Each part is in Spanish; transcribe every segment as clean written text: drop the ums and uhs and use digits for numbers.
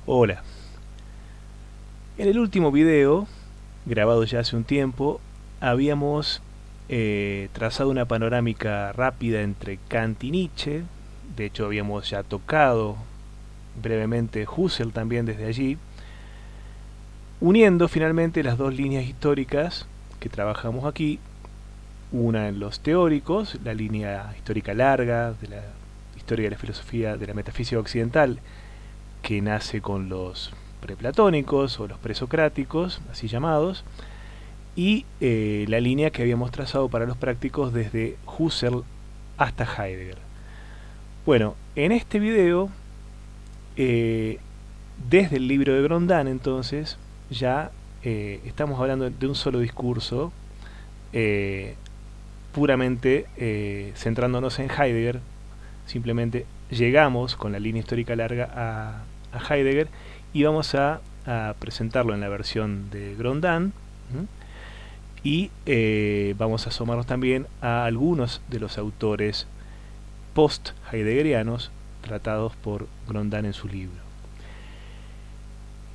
Hola. En el último video, grabado ya hace un tiempo, habíamos trazado una panorámica rápida entre Kant y Nietzsche. De hecho, habíamos ya tocado brevemente Husserl también desde allí, uniendo finalmente las dos líneas históricas que trabajamos aquí, una en los teóricos, la línea histórica larga de la historia de la filosofía de la metafísica occidental, que nace con los preplatónicos o los presocráticos, así llamados, y la línea que habíamos trazado para los prácticos desde Husserl hasta Heidegger. Bueno, en este video, desde el libro de Grondan, entonces, ya estamos hablando de un solo discurso, puramente centrándonos en Heidegger. Simplemente llegamos con la línea histórica larga a Heidegger y vamos a presentarlo en la versión de Grondan. Y vamos a asomarnos también a algunos de los autores post-heideggerianos tratados por Grondan en su libro.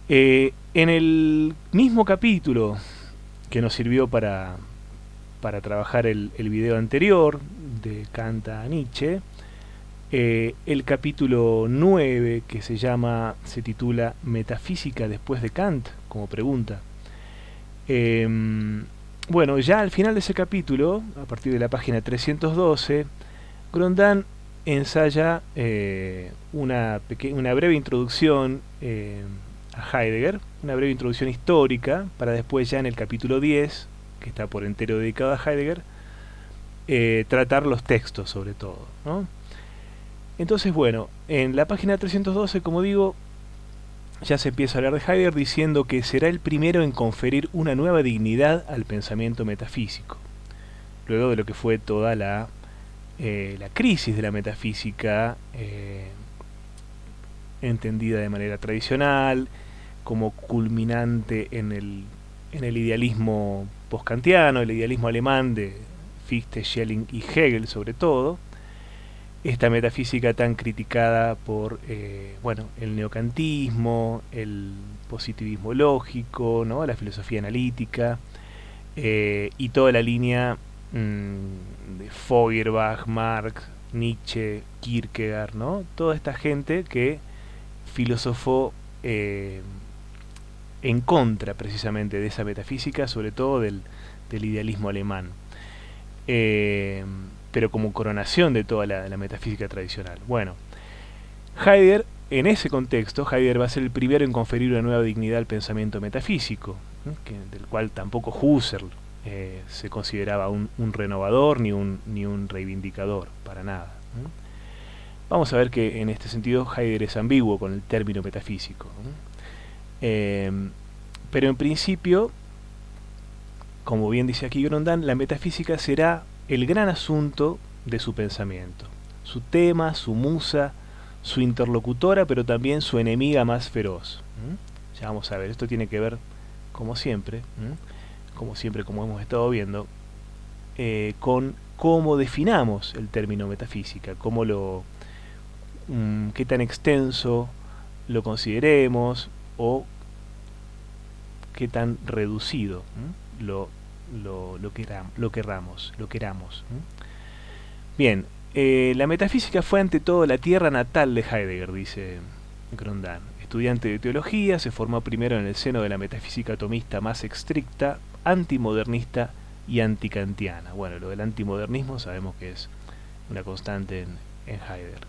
En el mismo capítulo que nos sirvió para trabajar el video anterior de Kant a Nietzsche, el capítulo 9, que se titula Metafísica después de Kant, como pregunta. Bueno, ya al final de ese capítulo, a partir de la página 312, Grondan ensaya una breve introducción a Heidegger, una breve introducción histórica, para después ya en el capítulo 10, que está por entero dedicado a Heidegger, tratar los textos sobre todo, ¿no? Entonces, bueno, en la página 312, como digo, ya se empieza a hablar de Heidegger diciendo que será el primero en conferir una nueva dignidad al pensamiento metafísico, luego de lo que fue toda la crisis de la metafísica entendida de manera tradicional, como culminante en el idealismo postkantiano, el idealismo alemán de Fichte, Schelling y Hegel sobre todo. Esta metafísica tan criticada por el neocantismo, el positivismo lógico, ¿no?, la filosofía analítica, y toda la línea de Feuerbach, Marx, Nietzsche, Kierkegaard, ¿no? Toda esta gente que filosofó en contra precisamente de esa metafísica, sobre todo del idealismo alemán, pero como coronación de toda la metafísica tradicional. Bueno, Heidegger, en ese contexto, Heidegger va a ser el primero en conferir una nueva dignidad al pensamiento metafísico, del cual tampoco Husserl se consideraba un renovador ni un reivindicador, para nada. Vamos a ver que en este sentido Heidegger es ambiguo con el término metafísico. Pero en principio, como bien dice aquí Grondan, la metafísica será el gran asunto de su pensamiento, su tema, su musa, su interlocutora, pero también su enemiga más feroz. Ya vamos a ver, esto tiene que ver, como siempre, como hemos estado viendo, con cómo definamos el término metafísica, qué tan extenso lo consideremos o qué tan reducido lo queramos. Bien, la metafísica fue ante todo la tierra natal de Heidegger, dice Grondan. Estudiante de teología, se formó primero en el seno de la metafísica atomista más estricta, antimodernista y antikantiana. Bueno, lo del antimodernismo sabemos que es una constante en Heidegger.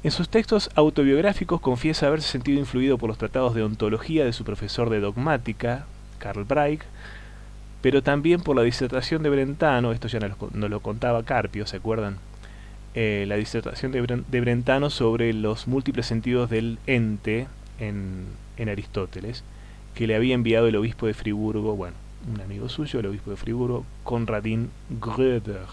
En sus textos autobiográficos confiesa haberse sentido influido por los tratados de ontología de su profesor de dogmática, Karl Brake, pero también por la disertación de Brentano. Esto ya nos lo contaba Carpio, ¿se acuerdan? La disertación de Brentano sobre los múltiples sentidos del ente en Aristóteles, que le había enviado el obispo de Friburgo, un amigo suyo, el obispo de Friburgo, Konradin Gröber.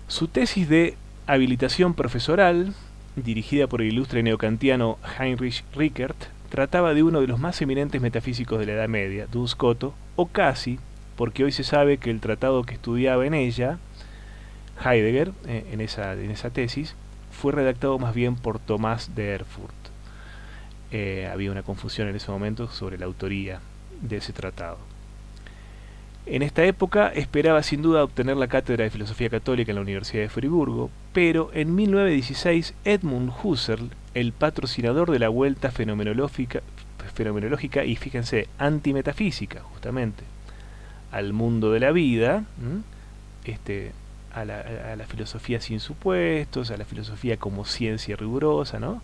Su tesis de habilitación profesoral, dirigida por el ilustre neocantiano Heinrich Rickert, trataba de uno de los más eminentes metafísicos de la Edad Media, Duns Scoto, o casi, porque hoy se sabe que el tratado que estudiaba en ella, Heidegger, en esa tesis, fue redactado más bien por Tomás de Erfurt. había una confusión en ese momento sobre la autoría de ese tratado. En esta época esperaba sin duda obtener la cátedra de Filosofía Católica en la Universidad de Friburgo, pero en 1916 Edmund Husserl, el patrocinador de la Vuelta Fenomenológica y, fíjense, antimetafísica, justamente, al mundo de la vida, a la filosofía sin supuestos, a la filosofía como ciencia rigurosa, ¿no?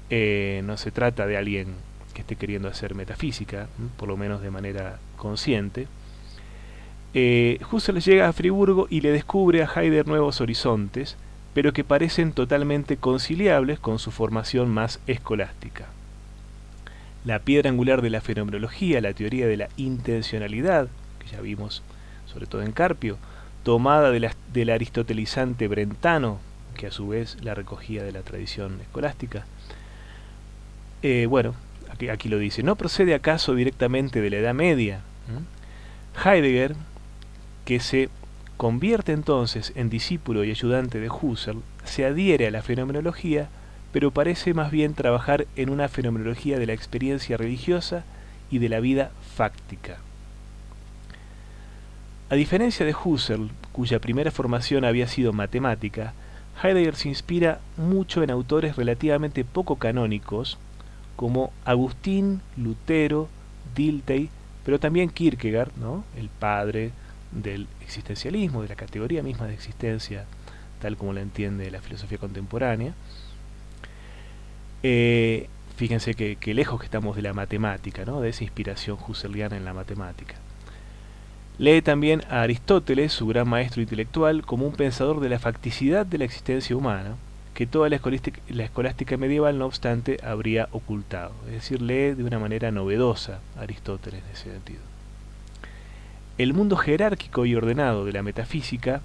No se trata de alguien que esté queriendo hacer metafísica, por lo menos de manera consciente. Husserl llega a Friburgo y le descubre a Heidegger nuevos horizontes, pero que parecen totalmente conciliables con su formación más escolástica. La piedra angular de la fenomenología, la teoría de la intencionalidad, que ya vimos sobre todo en Carpio, tomada del aristotelizante brentano, que a su vez la recogía de la tradición escolástica. Bueno, aquí lo dice, ¿no procede acaso directamente de la Edad Media? Heidegger, que se convierte entonces en discípulo y ayudante de Husserl, se adhiere a la fenomenología, pero parece más bien trabajar en una fenomenología de la experiencia religiosa y de la vida fáctica. A diferencia de Husserl, cuya primera formación había sido matemática, Heidegger se inspira mucho en autores relativamente poco canónicos, como Agustín, Lutero, Dilthey, pero también Kierkegaard, ¿no?, el padre del existencialismo, de la categoría misma de existencia, tal como la entiende la filosofía contemporánea. Fíjense que lejos que estamos de la matemática, ¿no?, de esa inspiración husserliana en la matemática. Lee también a Aristóteles, su gran maestro intelectual, como un pensador de la facticidad de la existencia humana, que toda la escolástica medieval, no obstante, habría ocultado. Es decir, lee de una manera novedosa a Aristóteles en ese sentido. El mundo jerárquico y ordenado de la metafísica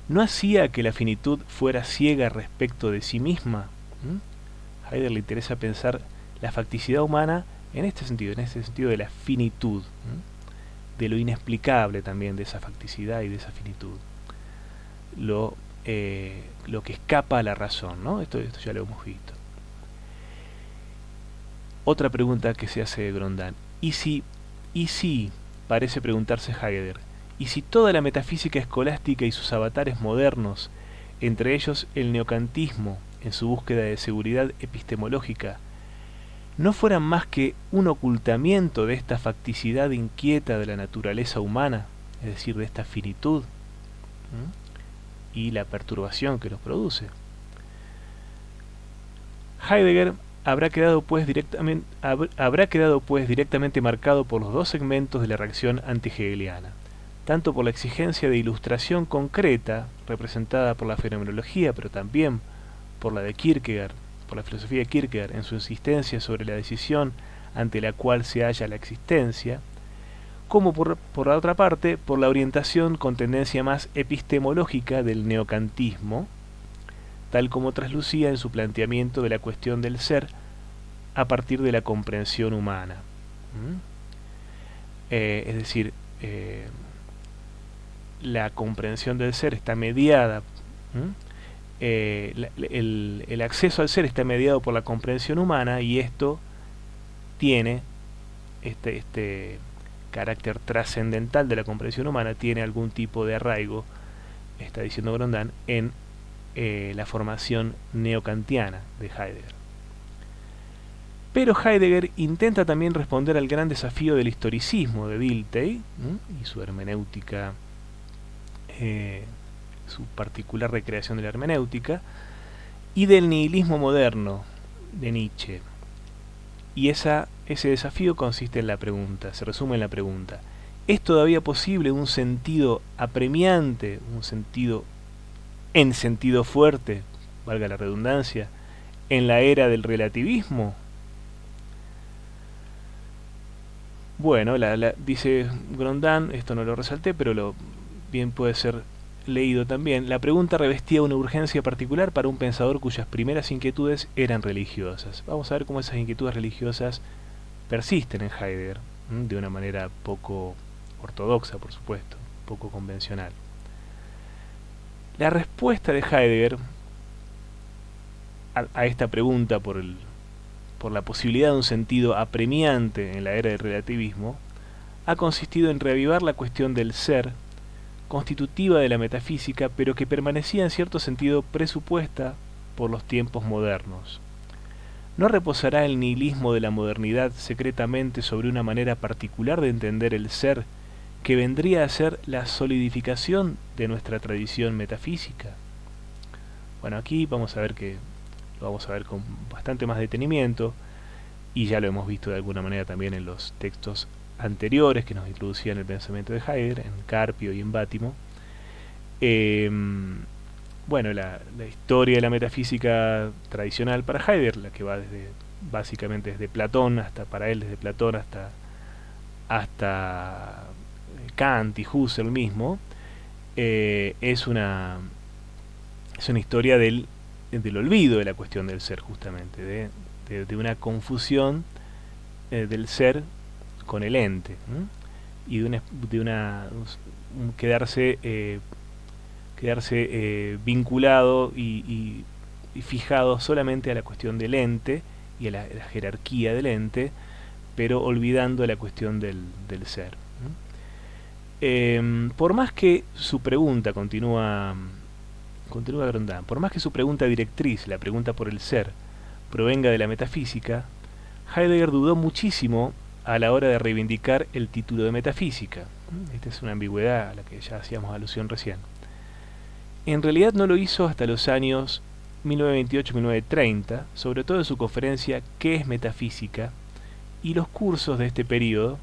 no hacía que la finitud fuera ciega respecto de sí misma. A Heidegger le interesa pensar la facticidad humana en este sentido de la finitud, de lo inexplicable también de esa facticidad y de esa finitud. Lo que escapa a la razón, ¿no? Esto ya lo hemos visto. Otra pregunta que se hace de Grondin. ¿Y si, parece preguntarse Heidegger, y si toda la metafísica escolástica y sus avatares modernos, entre ellos el neocantismo en su búsqueda de seguridad epistemológica, no fueran más que un ocultamiento de esta facticidad inquieta de la naturaleza humana, es decir, de esta finitud, y la perturbación que nos produce? Heidegger habrá quedado pues directamente marcado por los dos segmentos de la reacción anti-hegeliana, tanto por la exigencia de ilustración concreta representada por la fenomenología, pero también por la de Kierkegaard, por la filosofía de Kierkegaard en su insistencia sobre la decisión ante la cual se halla la existencia, como por la otra parte, por la orientación con tendencia más epistemológica del neocantismo, tal como traslucía en su planteamiento de la cuestión del ser a partir de la comprensión humana. Es decir, la comprensión del ser está mediada, el acceso al ser está mediado por la comprensión humana, y esto tiene este carácter trascendental de la comprensión humana, tiene algún tipo de arraigo, está diciendo Grondin, en la formación neocantiana de Heidegger. Pero Heidegger intenta también responder al gran desafío del historicismo de Dilthey y su hermenéutica, su particular recreación de la hermenéutica, y del nihilismo moderno de Nietzsche. Y ese desafío consiste en la pregunta, se resume en la pregunta: ¿es todavía posible un sentido apremiante, un sentido en sentido fuerte, valga la redundancia, en la era del relativismo? Bueno, dice Grondin, esto no lo resalté, pero bien puede ser leído también. La pregunta revestía una urgencia particular para un pensador cuyas primeras inquietudes eran religiosas. Vamos a ver cómo esas inquietudes religiosas persisten en Heidegger, de una manera poco ortodoxa, por supuesto, poco convencional. La respuesta de Heidegger a esta pregunta por por la posibilidad de un sentido apremiante en la era del relativismo, ha consistido en reavivar la cuestión del ser, constitutiva de la metafísica, pero que permanecía en cierto sentido presupuesta por los tiempos modernos. ¿No reposará el nihilismo de la modernidad secretamente sobre una manera particular de entender el ser que vendría a ser la solidificación de nuestra tradición metafísica? Bueno, aquí vamos a ver lo vamos a ver con bastante más detenimiento, y ya lo hemos visto de alguna manera también en los textos anteriores que nos introducían el pensamiento de Heidegger, en Carpio y en Bátimo. Bueno, la historia de la metafísica tradicional para Heidegger, la que va básicamente desde Platón desde Platón hasta Kant y Husserl mismo, es una historia del olvido de la cuestión del ser, justamente, de una confusión del ser con el ente, y un quedarse vinculado y fijado solamente a la cuestión del ente y a la jerarquía del ente, pero olvidando la cuestión del ser. Por más que su pregunta, continúa Grondin, por más que su pregunta directriz, la pregunta por el ser, provenga de la metafísica, Heidegger dudó muchísimo a la hora de reivindicar el título de metafísica. Esta es una ambigüedad a la que ya hacíamos alusión recién. En realidad no lo hizo hasta los años 1928-1930, sobre todo en su conferencia ¿Qué es metafísica?, y los cursos de este periodo,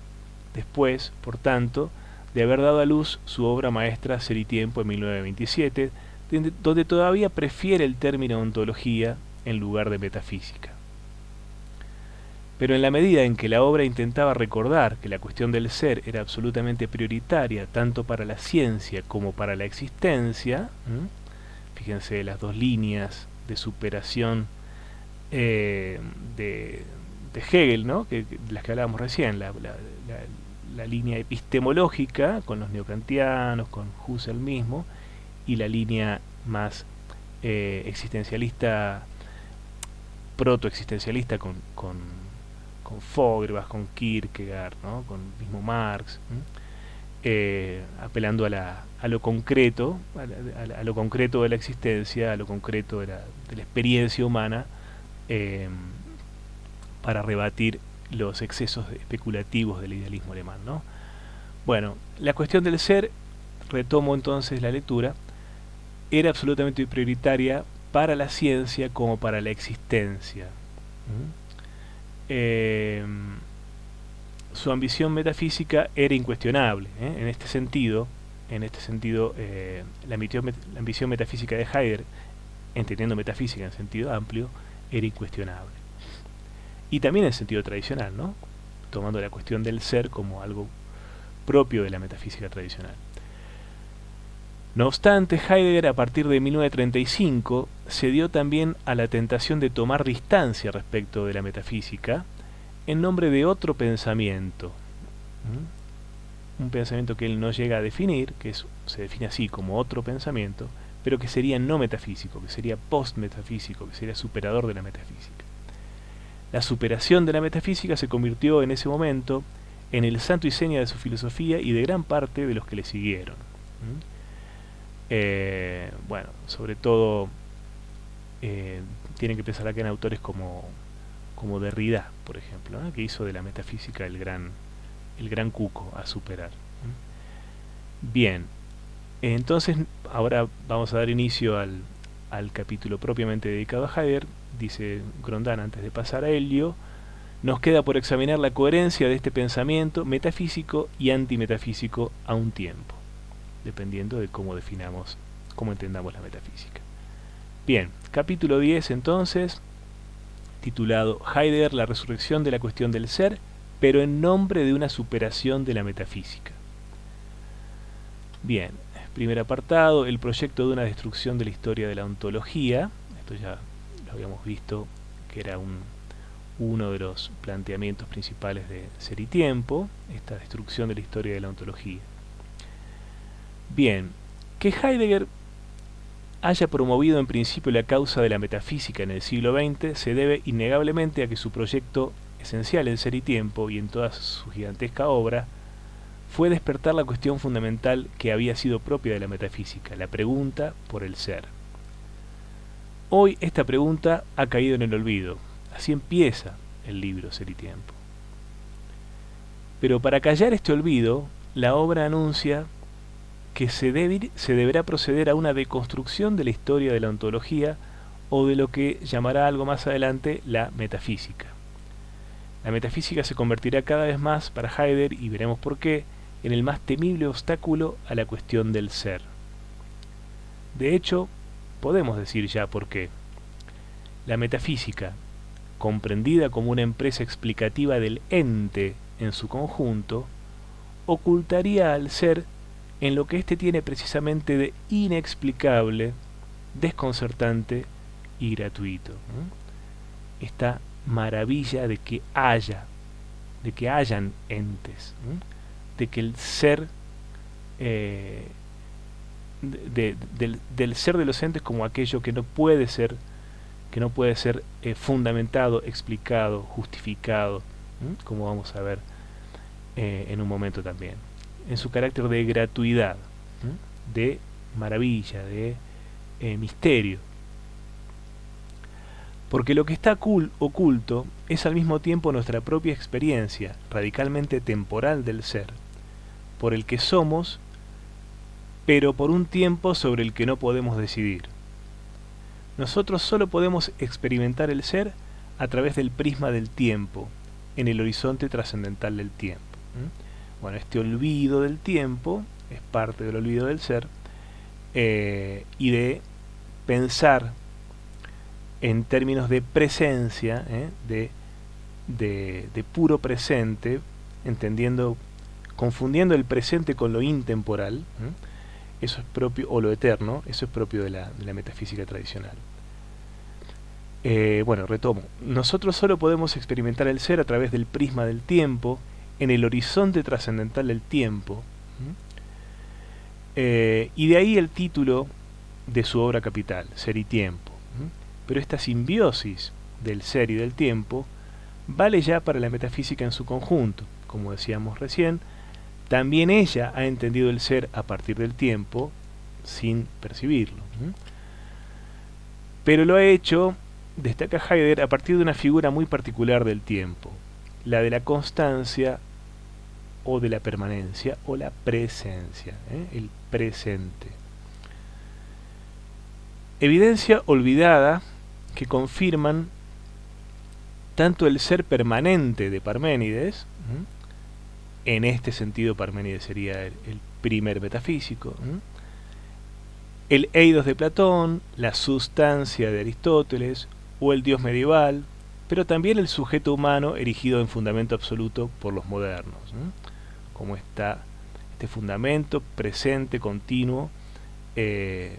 después, por tanto, de haber dado a luz su obra maestra Ser y Tiempo en 1927, donde todavía prefiere el término ontología en lugar de metafísica. Pero en la medida en que la obra intentaba recordar que la cuestión del ser era absolutamente prioritaria tanto para la ciencia como para la existencia, fíjense las dos líneas de superación de Hegel, ¿no? de las que hablábamos recién, la línea epistemológica con los neokantianos, con Husserl mismo, y la línea más existencialista, protoexistencialista con Feuerbach, con Kierkegaard, ¿no? Con mismo Marx, apelando a lo concreto, a lo concreto de la existencia, a lo concreto de la experiencia humana, para rebatir los excesos especulativos del idealismo alemán, ¿no? Bueno, la cuestión del ser, retomo entonces la lectura, era absolutamente prioritaria para la ciencia como para la existencia. Su ambición metafísica era incuestionable. En este sentido, la ambición metafísica de Heidegger, entendiendo metafísica en sentido amplio, era incuestionable. Y también en sentido tradicional, ¿no? Tomando la cuestión del ser como algo propio de la metafísica tradicional. No obstante, Heidegger, a partir de 1935, cedió también a la tentación de tomar distancia respecto de la metafísica en nombre de otro pensamiento. Un pensamiento que él no llega a definir, se define así como otro pensamiento, pero que sería no metafísico, que sería post-metafísico, que sería superador de la metafísica. La superación de la metafísica se convirtió en ese momento en el santo y seña de su filosofía y de gran parte de los que le siguieron. Bueno, sobre todo tienen que pensar acá en autores como Derrida, por ejemplo, ¿no? Que hizo de la metafísica el gran cuco a superar. Bien, entonces ahora vamos a dar inicio al capítulo propiamente dedicado a Heidegger. Dice Grondin antes de pasar a Elio: nos queda por examinar la coherencia de este pensamiento metafísico y antimetafísico a un tiempo, dependiendo de cómo entendamos la metafísica. Bien, capítulo 10 entonces, titulado Heidegger, la resurrección de la cuestión del ser, pero en nombre de una superación de la metafísica. Bien, primer apartado, el proyecto de una destrucción de la historia de la ontología. Esto ya lo habíamos visto, que era uno de los planteamientos principales de Ser y Tiempo, esta destrucción de la historia de la ontología. Bien, que Heidegger haya promovido en principio la causa de la metafísica en el siglo XX se debe innegablemente a que su proyecto esencial en Ser y Tiempo y en toda su gigantesca obra fue despertar la cuestión fundamental que había sido propia de la metafísica, la pregunta por el ser. Hoy esta pregunta ha caído en el olvido. Así empieza el libro Ser y Tiempo. Pero para callar este olvido, la obra anuncia que se deberá proceder a una deconstrucción de la historia de la ontología o de lo que llamará algo más adelante la metafísica. La metafísica se convertirá cada vez más para Heidegger, y veremos por qué, en el más temible obstáculo a la cuestión del ser. De hecho, podemos decir ya por qué. La metafísica, comprendida como una empresa explicativa del ente en su conjunto, ocultaría al ser en lo que éste tiene precisamente de inexplicable, desconcertante y gratuito. Esta maravilla de que hayan entes, de que el ser, del ser de los entes como aquello que no puede ser fundamentado, explicado, justificado, como vamos a ver en un momento también, en su carácter de gratuidad, de maravilla, de misterio. Porque lo que está oculto es al mismo tiempo nuestra propia experiencia radicalmente temporal del ser, por el que somos, pero por un tiempo sobre el que no podemos decidir. Nosotros solo podemos experimentar el ser a través del prisma del tiempo, en el horizonte trascendental del tiempo. Bueno, este olvido del tiempo es parte del olvido del ser, y de pensar en términos de presencia, de puro presente, confundiendo el presente con lo intemporal. Eso es propio, o lo eterno, eso es propio de la metafísica tradicional. Bueno, retomo. Nosotros solo podemos experimentar el ser a través del prisma del tiempo, en el horizonte trascendental del tiempo. Y de ahí el título de su obra capital, Ser y Tiempo. Pero esta simbiosis del ser y del tiempo vale ya para la metafísica en su conjunto. Como decíamos recién, también ella ha entendido el ser a partir del tiempo sin percibirlo. Pero lo ha hecho, destaca Heidegger, a partir de una figura muy particular del tiempo, la de la constancia o de la permanencia o la presencia, el presente. Evidencia olvidada que confirman tanto el ser permanente de Parménides, en este sentido Parménides sería el primer metafísico, el eidos de Platón, la sustancia de Aristóteles o el Dios medieval, pero también el sujeto humano erigido en fundamento absoluto por los modernos, como está este fundamento presente, continuo, que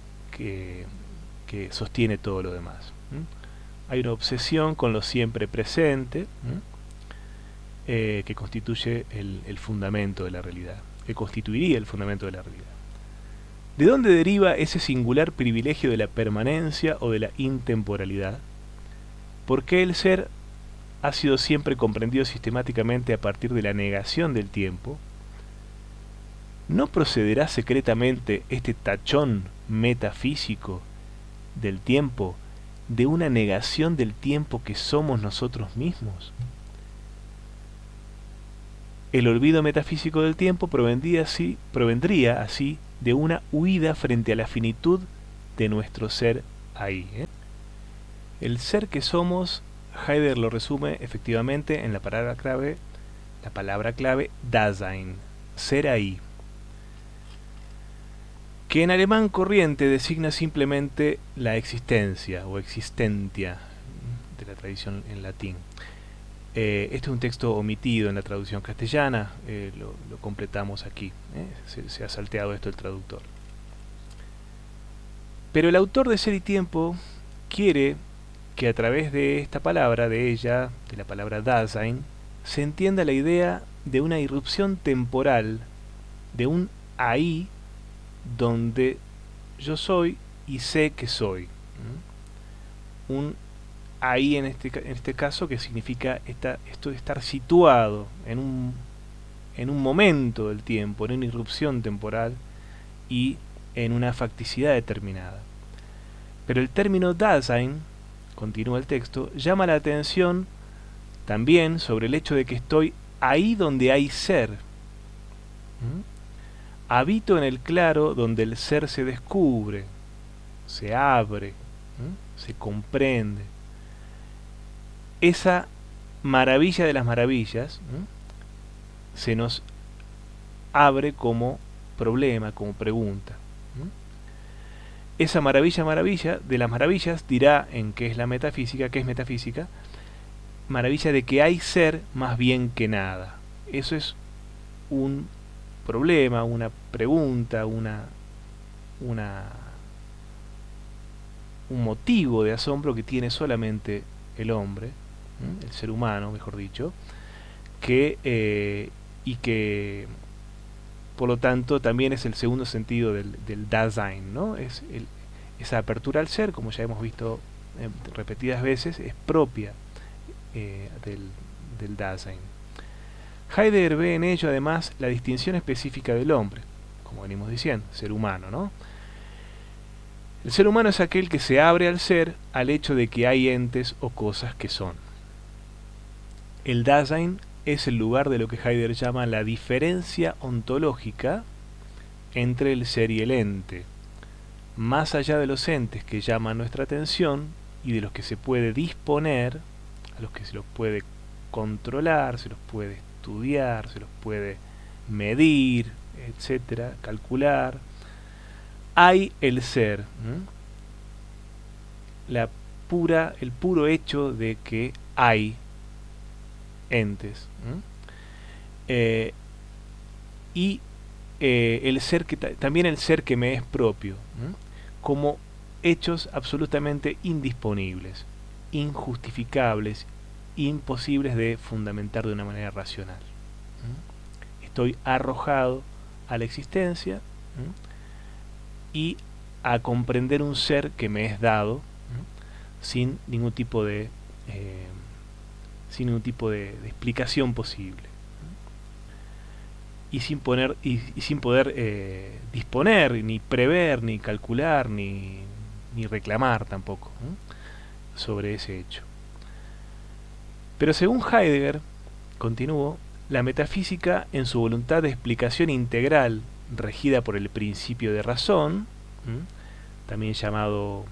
sostiene todo lo demás. Hay una obsesión con lo siempre presente, que constituye el fundamento de la realidad, que constituiría el fundamento de la realidad. ¿De dónde deriva ese singular privilegio de la permanencia o de la intemporalidad? ¿Por qué el ser ha sido siempre comprendido sistemáticamente a partir de la negación del tiempo? ¿No procederá secretamente este tachón metafísico del tiempo de una negación del tiempo que somos nosotros mismos? El olvido metafísico del tiempo provendría así de una huida frente a la finitud de nuestro ser ahí. El ser que somos, Heidegger lo resume efectivamente en la palabra clave Dasein, ser ahí, que en alemán corriente designa simplemente la existencia o existentia de la tradición en latín. Este es un texto omitido en la traducción castellana, lo completamos aquí, se ha salteado esto el traductor. Pero el autor de Ser y Tiempo quiere que a través de esta palabra, de la palabra Dasein, se entienda la idea de una irrupción temporal, de un ahí donde yo soy y sé que soy. Un ahí en este caso, que significa esto de estar situado en un momento del tiempo, en una irrupción temporal y en una facticidad determinada. Pero el término Dasein, continúa el texto, llama la atención también sobre el hecho de que estoy ahí donde hay ser. Habito en el claro donde el ser se descubre, se abre, se comprende. Esa maravilla de las maravillas se nos abre como problema, como pregunta. Esa maravilla de las maravillas dirá en qué es la metafísica, qué es metafísica, maravilla de que hay ser más bien que nada. Eso es un problema, una pregunta, un motivo de asombro que tiene solamente el hombre, el ser humano, mejor dicho, y que por lo tanto también es el segundo sentido del Dasein, ¿no? Esa apertura al ser, como ya hemos visto repetidas veces, es propia del Dasein. Heidegger ve en ello además la distinción específica del hombre, como venimos diciendo, ser humano, ¿no? El ser humano es aquel que se abre al ser, al hecho de que hay entes o cosas que son. El Dasein es el lugar de lo que Heidegger llama la diferencia ontológica entre el ser y el ente, más allá de los entes que llaman nuestra atención y de los que se puede disponer, a los que se los puede controlar, se los puede estudiar, se los puede medir, etcétera, calcular. Hay el ser, el puro hecho de que hay entes, y el ser también el ser que me es propio, como hechos absolutamente indisponibles, injustificables, imposibles de fundamentar de una manera racional. Estoy arrojado a la existencia y a comprender un ser que me es dado sin ningún tipo de explicación posible y sin poder disponer, ni prever, ni calcular, ni reclamar tampoco sobre ese hecho. Pero según Heidegger, continúo, la metafísica, en su voluntad de explicación integral regida por el principio de razón, también llamado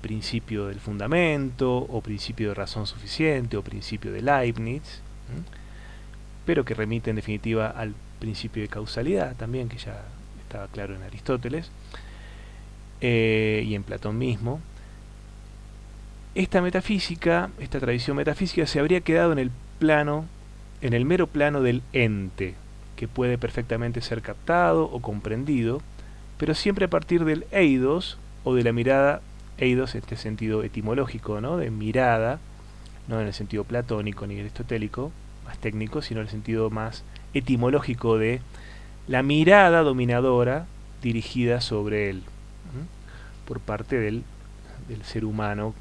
principio del fundamento, o principio de razón suficiente, o principio de Leibniz, pero que remite en definitiva al principio de causalidad también, que ya estaba claro en Aristóteles y en Platón mismo. Esta tradición metafísica se habría quedado en el mero plano del ente, que puede perfectamente ser captado o comprendido, pero siempre a partir del eidos o de la mirada, eidos en este sentido etimológico, ¿no? De mirada, no en el sentido platónico ni aristotélico, más técnico, sino en el sentido más etimológico de la mirada dominadora dirigida sobre él, por parte del ser humano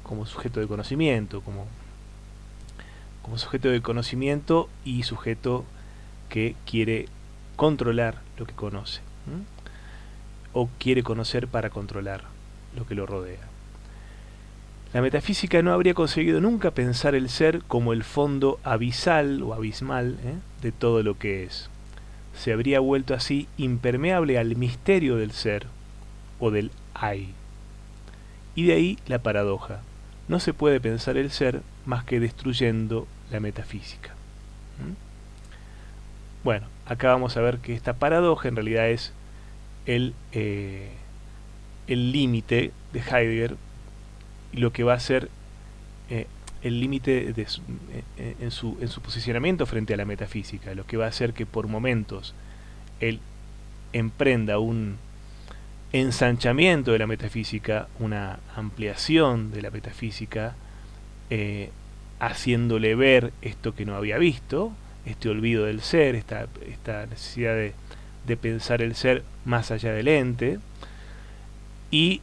como sujeto de conocimiento, como sujeto de conocimiento y sujeto que quiere controlar lo que conoce, o quiere conocer para controlar lo que lo rodea. La metafísica no habría conseguido nunca pensar el ser como el fondo abisal o abismal de todo lo que es. Se habría vuelto así impermeable al misterio del ser o del hay. Y de ahí la paradoja. No se puede pensar el ser más que destruyendo la metafísica. Bueno, acá vamos a ver que esta paradoja en realidad es el límite de Heidegger y lo que va a ser el límite en su posicionamiento frente a la metafísica, lo que va a hacer que por momentos él emprenda un ensanchamiento de la metafísica, una ampliación de la metafísica, haciéndole ver esto que no había visto, este olvido del ser, esta necesidad de pensar el ser más allá del ente, y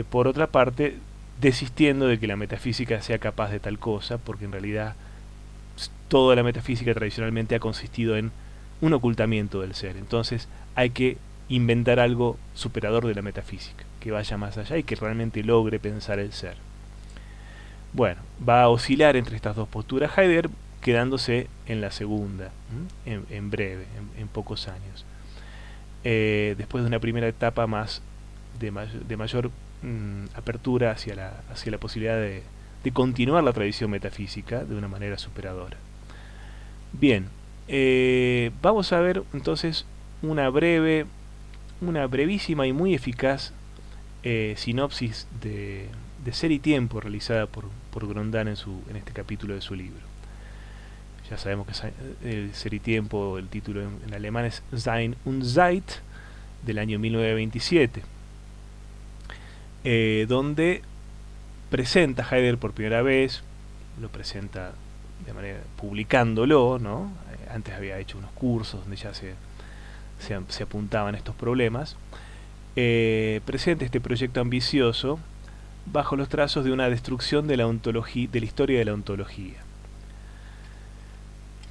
por otra parte desistiendo de que la metafísica sea capaz de tal cosa, porque en realidad toda la metafísica tradicionalmente ha consistido en un ocultamiento del ser. Entonces hay que inventar algo superador de la metafísica, que vaya más allá y que realmente logre pensar el ser. Bueno, va a oscilar entre estas dos posturas Heidegger, quedándose en la segunda, en breve, en pocos años. Después de una primera etapa más de mayor apertura hacia la posibilidad de continuar la tradición metafísica de una manera superadora. Bien, vamos a ver entonces una brevísima y muy eficaz sinopsis de Ser y Tiempo realizada por Grondin en este capítulo de su libro. Ya sabemos que Ser y Tiempo, el título en alemán es Sein und Zeit, del año 1927, donde presenta Heidegger por primera vez, lo presenta de manera publicándolo, ¿no? Antes había hecho unos cursos donde ya se apuntaban estos problemas. Presenta este proyecto ambicioso bajo los trazos de una destrucción de la ontología, de la historia de la ontología.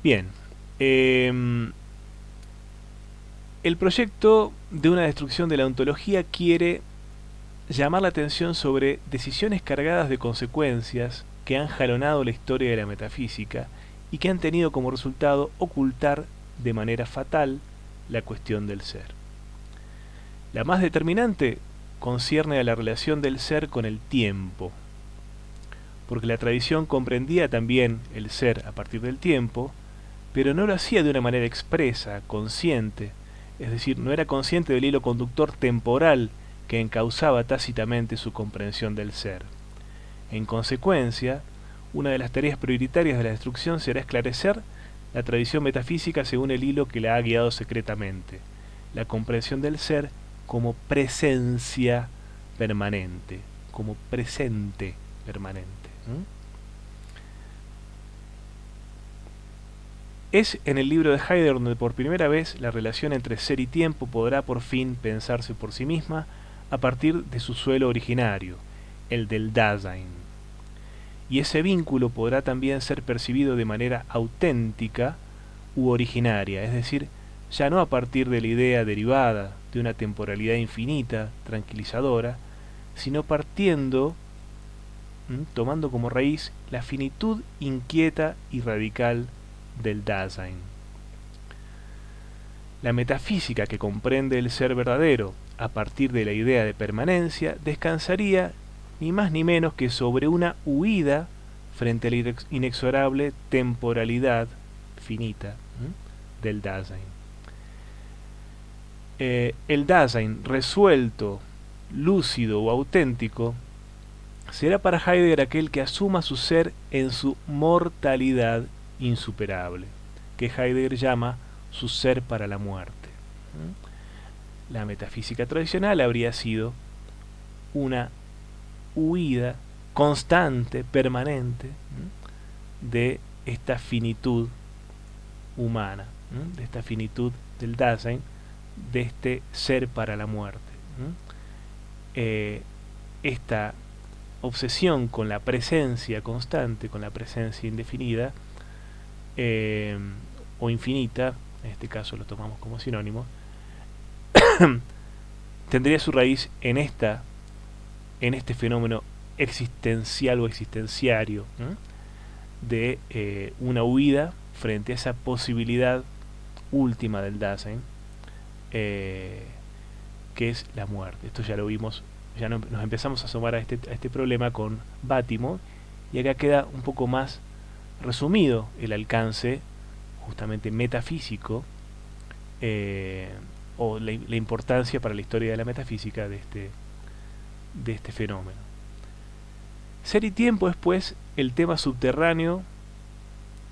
Bien, el proyecto de una destrucción de la ontología quiere llamar la atención sobre decisiones cargadas de consecuencias que han jalonado la historia de la metafísica y que han tenido como resultado ocultar de manera fatal la cuestión del ser. La más determinante concierne a la relación del ser con el tiempo, porque la tradición comprendía también el ser a partir del tiempo, pero no lo hacía de una manera expresa, consciente, es decir, no era consciente del hilo conductor temporal que encauzaba tácitamente su comprensión del ser. En consecuencia, una de las tareas prioritarias de la destrucción será esclarecer la tradición metafísica según el hilo que la ha guiado secretamente, la comprensión del ser como presencia permanente, como presente permanente. Es en el libro de Heidegger donde por primera vez la relación entre ser y tiempo podrá por fin pensarse por sí misma a partir de su suelo originario, el del Dasein. Y ese vínculo podrá también ser percibido de manera auténtica u originaria, es decir, ya no a partir de la idea derivada de una temporalidad infinita, tranquilizadora, sino partiendo, tomando como raíz la finitud inquieta y radical del Dasein. La metafísica que comprende el ser verdadero a partir de la idea de permanencia descansaría ni más ni menos que sobre una huida frente a la inexorable temporalidad finita del Dasein. El Dasein resuelto, lúcido o auténtico será para Heidegger aquel que asuma su ser en su mortalidad insuperable, que Heidegger llama su ser para la muerte. La metafísica tradicional habría sido una huida constante, permanente, de esta finitud humana, de esta finitud del Dasein, de este ser para la muerte. Esta obsesión con la presencia constante, con la presencia indefinida o infinita, en este caso lo tomamos como sinónimo, tendría su raíz en este fenómeno existencial o existenciario de una huida frente a esa posibilidad última del Dasein, que es la muerte. Esto ya lo vimos, ya nos empezamos a asomar a este problema con Bátimo, y acá queda un poco más resumido el alcance justamente metafísico o la importancia para la historia de la metafísica de este fenómeno. Ser y tiempo es pues el tema subterráneo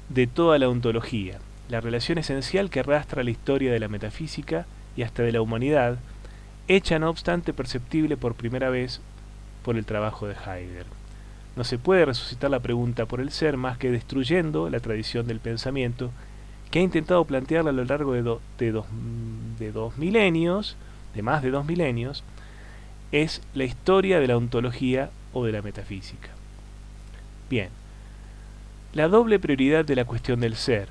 de toda la ontología, la relación esencial que arrastra la historia de la metafísica y hasta de la humanidad, hecha no obstante perceptible por primera vez por el trabajo de Heidegger. No se puede resucitar la pregunta por el ser más que destruyendo la tradición del pensamiento que ha intentado plantearla a lo largo de más de dos milenios, es la historia de la ontología o de la metafísica. Bien, la doble prioridad de la cuestión del ser,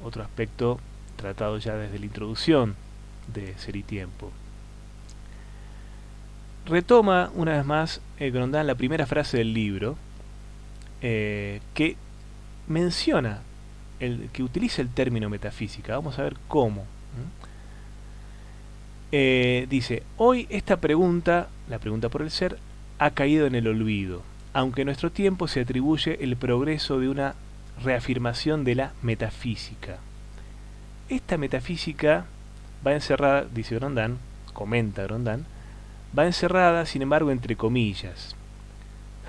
otro aspecto tratado ya desde la introducción de Ser y Tiempo. Retoma una vez más Grondin la primera frase del libro, que menciona, que utiliza el término metafísica. Vamos a ver cómo. Dice, hoy esta pregunta, la pregunta por el ser, ha caído en el olvido, aunque en nuestro tiempo se atribuye el progreso de una reafirmación de la metafísica. Esta metafísica va encerrada, dice Grondin, comenta Grondin, va encerrada, sin embargo, entre comillas.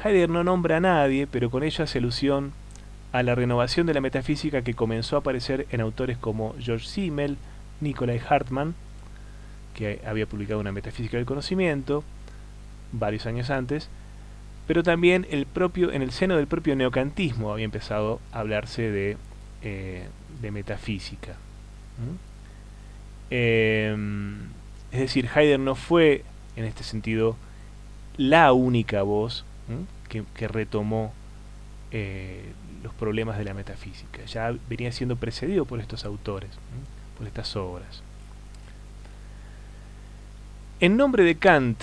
Heidegger no nombra a nadie, pero con ello hace alusión a la renovación de la metafísica que comenzó a aparecer en autores como George Simmel, Nicolai Hartmann, que había publicado una metafísica del conocimiento varios años antes, pero también en el seno del propio neocantismo había empezado a hablarse de metafísica. Es decir, Heidegger no fue, en este sentido, la única voz que retomó los problemas de la metafísica. Ya venía siendo precedido por estos autores, por estas obras. En nombre de Kant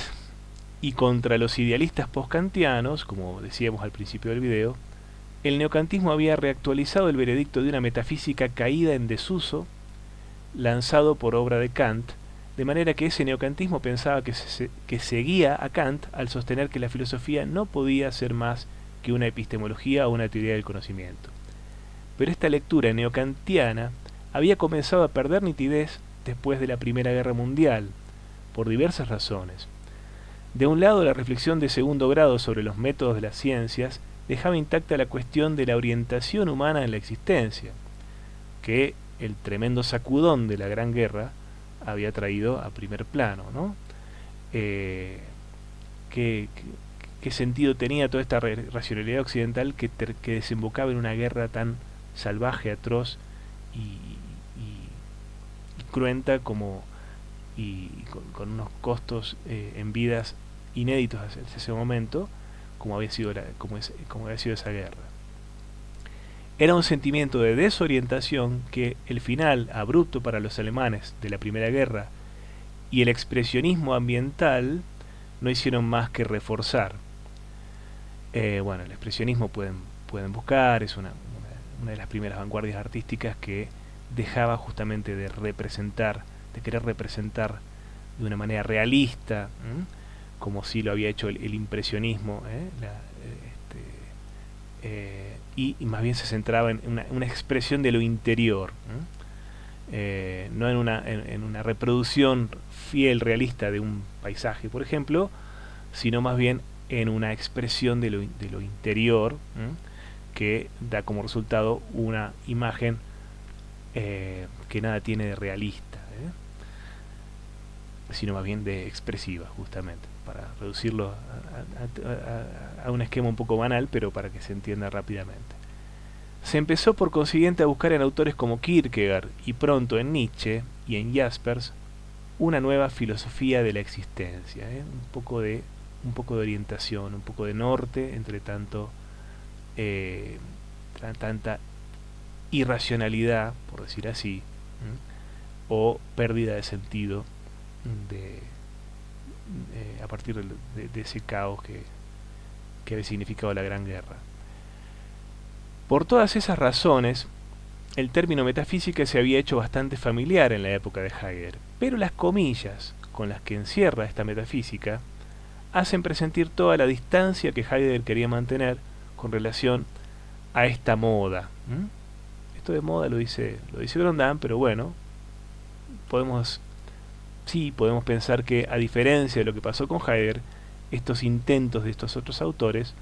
y contra los idealistas postkantianos, como decíamos al principio del video, el neocantismo había reactualizado el veredicto de una metafísica caída en desuso, lanzado por obra de Kant, de manera que ese neocantismo pensaba que seguía a Kant al sostener que la filosofía no podía ser más que una epistemología o una teoría del conocimiento. Pero esta lectura neocantiana había comenzado a perder nitidez después de la Primera Guerra Mundial, por diversas razones. De un lado, la reflexión de segundo grado sobre los métodos de las ciencias dejaba intacta la cuestión de la orientación humana en la existencia, que el tremendo sacudón de la Gran Guerra había traído a primer plano, ¿no? ¿Qué sentido tenía toda esta racionalidad occidental que desembocaba en una guerra tan salvaje, atroz y cruenta y con unos costos en vidas inéditos hacia ese momento, como había sido esa guerra? Era un sentimiento de desorientación que el final abrupto para los alemanes de la Primera Guerra y el expresionismo ambiental no hicieron más que reforzar. Bueno, el expresionismo pueden buscar, es una de las primeras vanguardias artísticas que dejaba justamente de querer representar de una manera realista, como sí lo había hecho el impresionismo, y más bien se centraba en una expresión de lo interior, no en una reproducción fiel, realista de un paisaje, por ejemplo, sino más bien en una expresión de lo interior, que da como resultado una imagen que nada tiene de realista, sino más bien de expresiva, justamente, para reducirlo a un esquema un poco banal, pero para que se entienda rápidamente. Se empezó por consiguiente a buscar en autores como Kierkegaard y pronto en Nietzsche y en Jaspers una nueva filosofía de la existencia, un poco de orientación, un poco de norte entre tanta irracionalidad, por decir así, o pérdida de sentido a partir de ese caos que había significado la Gran Guerra. Por todas esas razones, el término metafísica se había hecho bastante familiar en la época de Heidegger, pero las comillas con las que encierra esta metafísica hacen presentir toda la distancia que Heidegger quería mantener con relación a esta moda. Esto de moda lo dice Grondin, pero bueno, podemos pensar que, a diferencia de lo que pasó con Heidegger, estos intentos de estos otros autores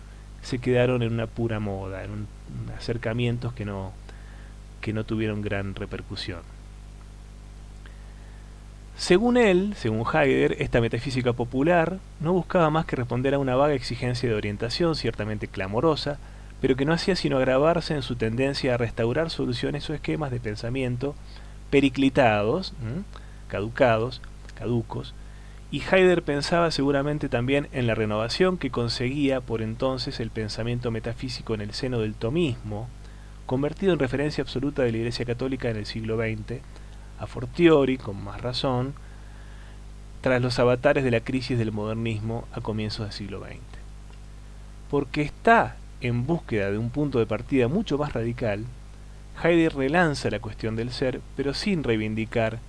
se quedaron en una pura moda, en acercamientos que no tuvieron gran repercusión. Según Heidegger, esta metafísica popular no buscaba más que responder a una vaga exigencia de orientación, ciertamente clamorosa, pero que no hacía sino agravarse en su tendencia a restaurar soluciones o esquemas de pensamiento periclitados, caducos, Y Heidegger pensaba seguramente también en la renovación que conseguía por entonces el pensamiento metafísico en el seno del tomismo, convertido en referencia absoluta de la Iglesia Católica en el siglo XX, a fortiori, con más razón, tras los avatares de la crisis del modernismo a comienzos del siglo XX. Porque está en búsqueda de un punto de partida mucho más radical, Heidegger relanza la cuestión del ser, pero sin reivindicar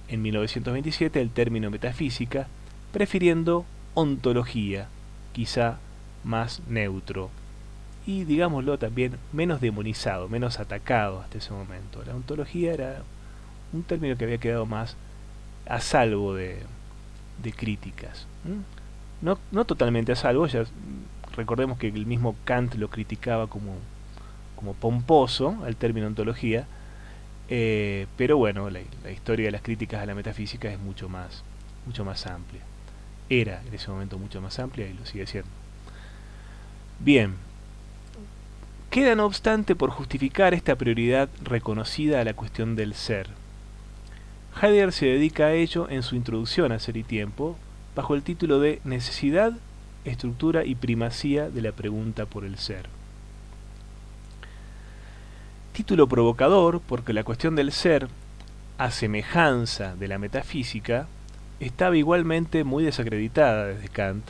en 1927 el término metafísica, prefiriendo ontología, quizá más neutro, y digámoslo también menos demonizado, menos atacado hasta ese momento. La ontología era un término que había quedado más a salvo de críticas. No totalmente a salvo, ya recordemos que el mismo Kant lo criticaba como pomposo al término ontología, pero bueno, la historia de las críticas a la metafísica es mucho más amplia. Era en ese momento mucho más amplia y lo sigue siendo. Bien, queda no obstante por justificar esta prioridad reconocida a la cuestión del ser. Heidegger se dedica a ello en su introducción a Ser y Tiempo, bajo el título de Necesidad, estructura y primacía de la pregunta por el ser. Título provocador porque la cuestión del ser, a semejanza de la metafísica, estaba igualmente muy desacreditada desde Kant,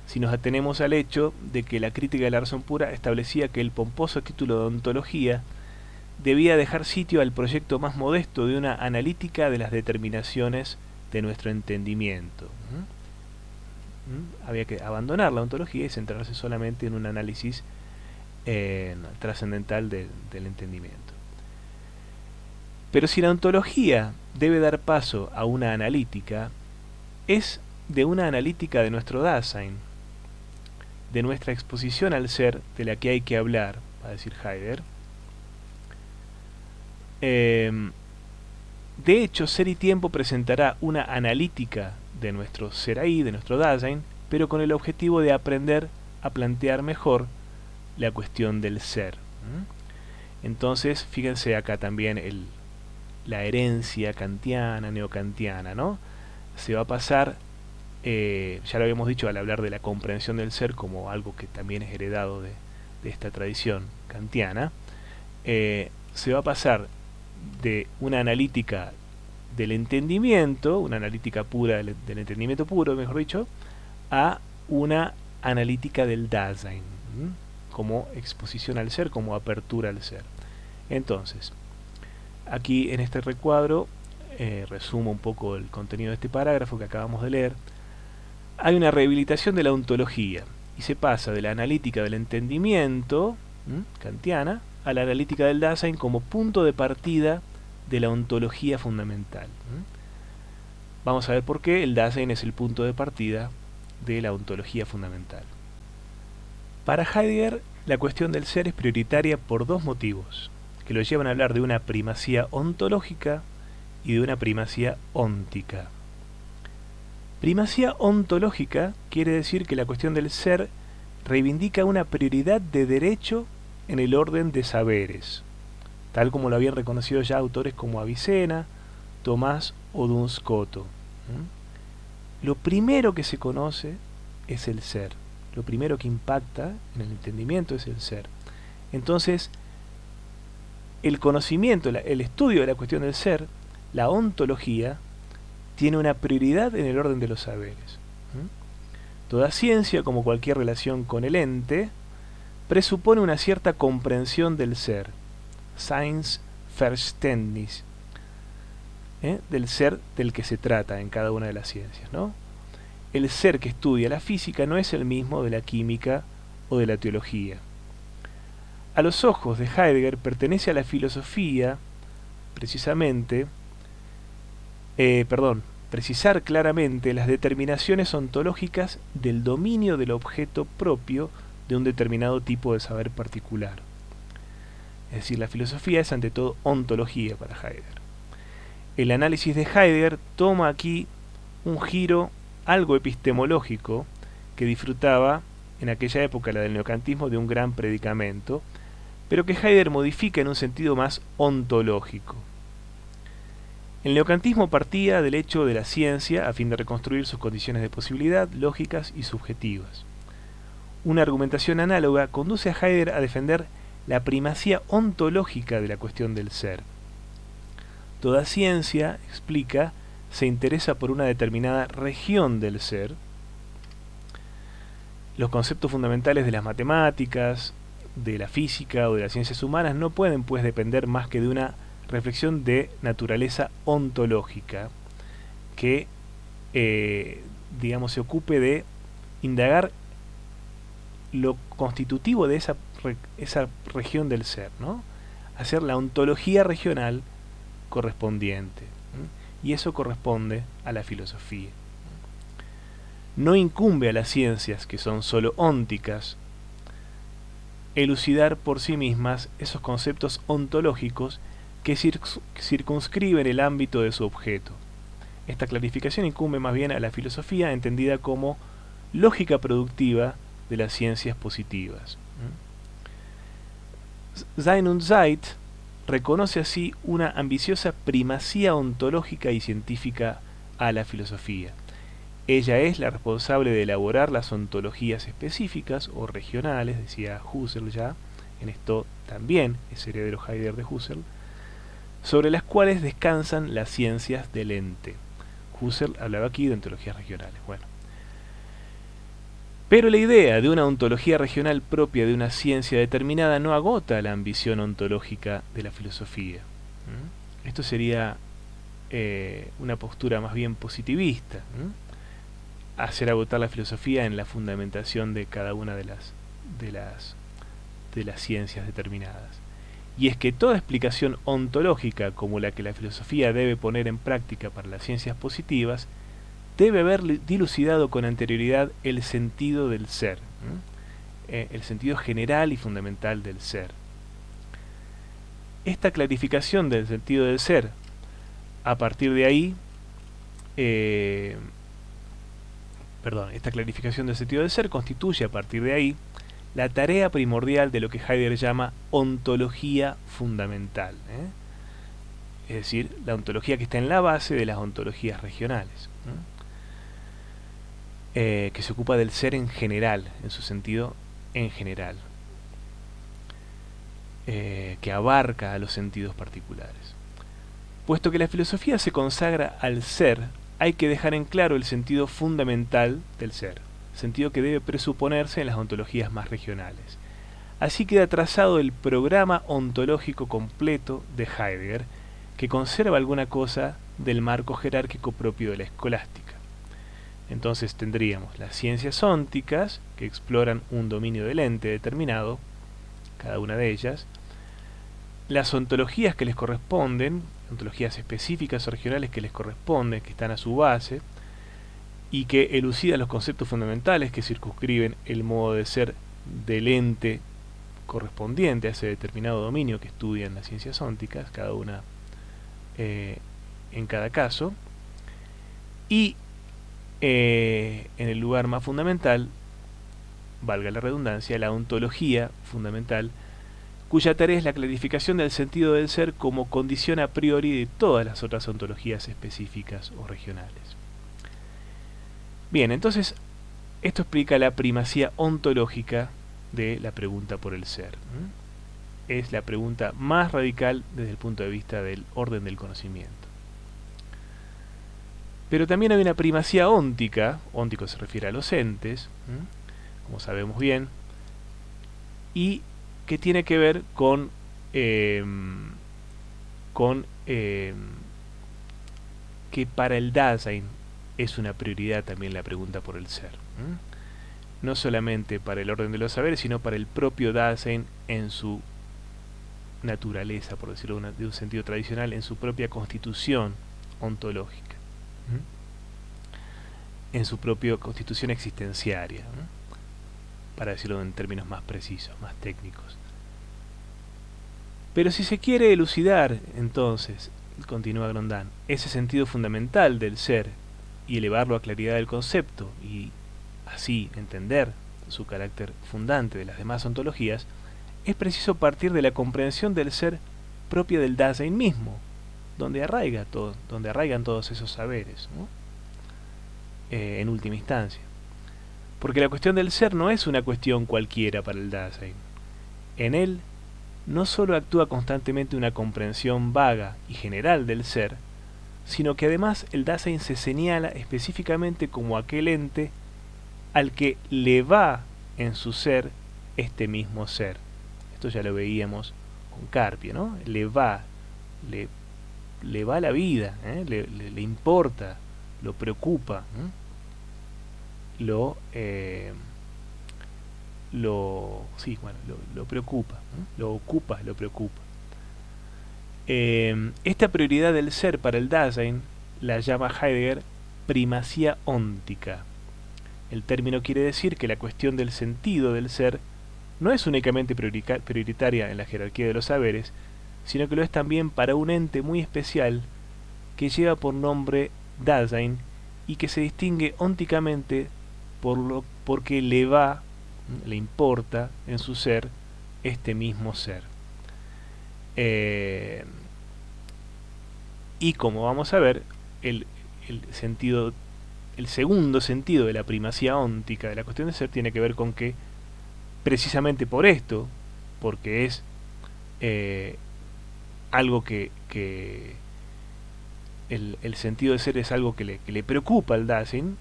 si nos atenemos al hecho de que la crítica de la razón pura establecía que el pomposo título de ontología debía dejar sitio al proyecto más modesto de una analítica de las determinaciones de nuestro entendimiento. Había que abandonar la ontología y centrarse solamente en un análisis trascendental del entendimiento. Pero si la ontología debe dar paso a una analítica, es de una analítica de nuestro Dasein, de nuestra exposición al ser, de la que hay que hablar, va a decir Heidegger. De hecho, Ser y Tiempo presentará una analítica de nuestro ser ahí, de nuestro Dasein, pero con el objetivo de aprender a plantear mejor la cuestión del ser. Entonces, fíjense acá también la herencia kantiana, neokantiana, ¿no? Se va a pasar, ya lo habíamos dicho al hablar de la comprensión del ser como algo que también es heredado de esta tradición kantiana, se va a pasar de una analítica del entendimiento, una analítica pura del entendimiento puro, mejor dicho, a una analítica del Dasein, como exposición al ser, como apertura al ser. Entonces, aquí en este recuadro, resumo un poco el contenido de este parágrafo que acabamos de leer. Hay una rehabilitación de la ontología y se pasa de la analítica del entendimiento kantiana a la analítica del Dasein como punto de partida de la ontología fundamental. Vamos a ver por qué el Dasein es el punto de partida de la ontología fundamental. Para Heidegger, la cuestión del ser es prioritaria por dos motivos, que lo llevan a hablar de una primacía ontológica y de una primacía óntica. Primacía ontológica quiere decir que la cuestión del ser reivindica una prioridad de derecho en el orden de saberes, tal como lo habían reconocido ya autores como Avicena, Tomás o Duns Scoto. Lo primero que se conoce es el ser, lo primero que impacta en el entendimiento es el ser. Entonces, el conocimiento, el estudio de la cuestión del ser, la ontología, tiene una prioridad en el orden de los saberes. Toda ciencia, como cualquier relación con el ente, presupone una cierta comprensión del ser, Seinsverständnis, del ser del que se trata en cada una de las ciencias, ¿no? El ser que estudia la física no es el mismo de la química o de la teología. A los ojos de Heidegger pertenece a la filosofía, precisar claramente las determinaciones ontológicas del dominio del objeto propio de un determinado tipo de saber particular. Es decir, la filosofía es ante todo ontología para Heidegger. El análisis de Heidegger toma aquí un giro algo epistemológico que disfrutaba en aquella época, la del neocantismo, de un gran predicamento, pero que Heidegger modifica en un sentido más ontológico. El neokantismo partía del hecho de la ciencia a fin de reconstruir sus condiciones de posibilidad, lógicas y subjetivas. Una argumentación análoga conduce a Heidegger a defender la primacía ontológica de la cuestión del ser. Toda ciencia, explica, se interesa por una determinada región del ser. Los conceptos fundamentales de las matemáticas, de la física o de las ciencias humanas no pueden, pues, depender más que de una reflexión de naturaleza ontológica que, digamos, se ocupe de indagar lo constitutivo de esa región del ser, ¿no? Hacer la ontología regional correspondiente. Y eso corresponde a la filosofía. No incumbe a las ciencias, que son solo ónticas, elucidar por sí mismas esos conceptos ontológicos que circunscriben el ámbito de su objeto. Esta clarificación incumbe más bien a la filosofía, entendida como lógica productiva de las ciencias positivas. Sein und Zeit reconoce así una ambiciosa primacía ontológica y científica a la filosofía. Ella es la responsable de elaborar las ontologías específicas o regionales, decía Husserl ya, en esto también es heredero Heidegger de Husserl, sobre las cuales descansan las ciencias del ente. Husserl hablaba aquí de ontologías regionales. Bueno. Pero la idea de una ontología regional propia de una ciencia determinada no agota la ambición ontológica de la filosofía. Esto sería una postura más bien positivista. Hacer agotar la filosofía en la fundamentación de cada una de las ciencias determinadas. Y es que toda explicación ontológica como la que la filosofía debe poner en práctica para las ciencias positivas debe haber dilucidado con anterioridad el sentido del ser, el sentido general y fundamental del ser. Esta clarificación del sentido del ser, a partir de ahí, esta clarificación del sentido del ser constituye a partir de ahí la tarea primordial de lo que Heidegger llama ontología fundamental, es decir, la ontología que está en la base de las ontologías regionales, que se ocupa del ser en general, en su sentido en general, que abarca a los sentidos particulares. Puesto que la filosofía se consagra al ser, hay que dejar en claro el sentido fundamental del ser, sentido que debe presuponerse en las ontologías más regionales. Así queda trazado el programa ontológico completo de Heidegger, que conserva alguna cosa del marco jerárquico propio de la escolástica. Entonces tendríamos las ciencias ónticas, que exploran un dominio del ente determinado, cada una de ellas, las ontologías que les corresponden, ontologías específicas o regionales que les corresponden, que están a su base, y que elucidan los conceptos fundamentales que circunscriben el modo de ser del ente correspondiente a ese determinado dominio que estudian las ciencias ónticas, cada una en cada caso, y en el lugar más fundamental, valga la redundancia, la ontología fundamental, cuya tarea es la clarificación del sentido del ser como condición a priori de todas las otras ontologías específicas o regionales. Bien, entonces, esto explica la primacía ontológica de la pregunta por el ser. Es la pregunta más radical desde el punto de vista del orden del conocimiento. Pero también hay una primacía óntica, óntico se refiere a los entes, como sabemos bien, y que tiene que ver con que para el Dasein es una prioridad también la pregunta por el ser. No solamente para el orden de los saberes, sino para el propio Dasein en su naturaleza, por decirlo de un sentido tradicional, en su propia constitución ontológica, en su propia constitución existenciaria, para decirlo en términos más precisos, más técnicos. Pero si se quiere elucidar, entonces, continúa Grondin, ese sentido fundamental del ser y elevarlo a claridad del concepto y así entender su carácter fundante de las demás ontologías, es preciso partir de la comprensión del ser propia del Dasein mismo, donde arraigan todos esos saberes, ¿no? En última instancia. Porque la cuestión del ser no es una cuestión cualquiera para el Dasein. En él no solo actúa constantemente una comprensión vaga y general del ser, sino que además el Dasein se señala específicamente como aquel ente al que le va en su ser este mismo ser. Esto ya lo veíamos con Carpio, ¿no? Le va la vida, le importa, lo preocupa, lo preocupa, lo ocupa, lo preocupa. Esta prioridad del ser para el Dasein la llama Heidegger primacía óntica. El término quiere decir que la cuestión del sentido del ser no es únicamente prioritaria en la jerarquía de los saberes, sino que lo es también para un ente muy especial que lleva por nombre Dasein y que se distingue ónticamente porque le importa en su ser este mismo ser. Y como vamos a ver, el segundo sentido de la primacía óntica de la cuestión del ser tiene que ver con que precisamente por esto, porque es algo que el sentido de ser es algo que le preocupa al Dasein,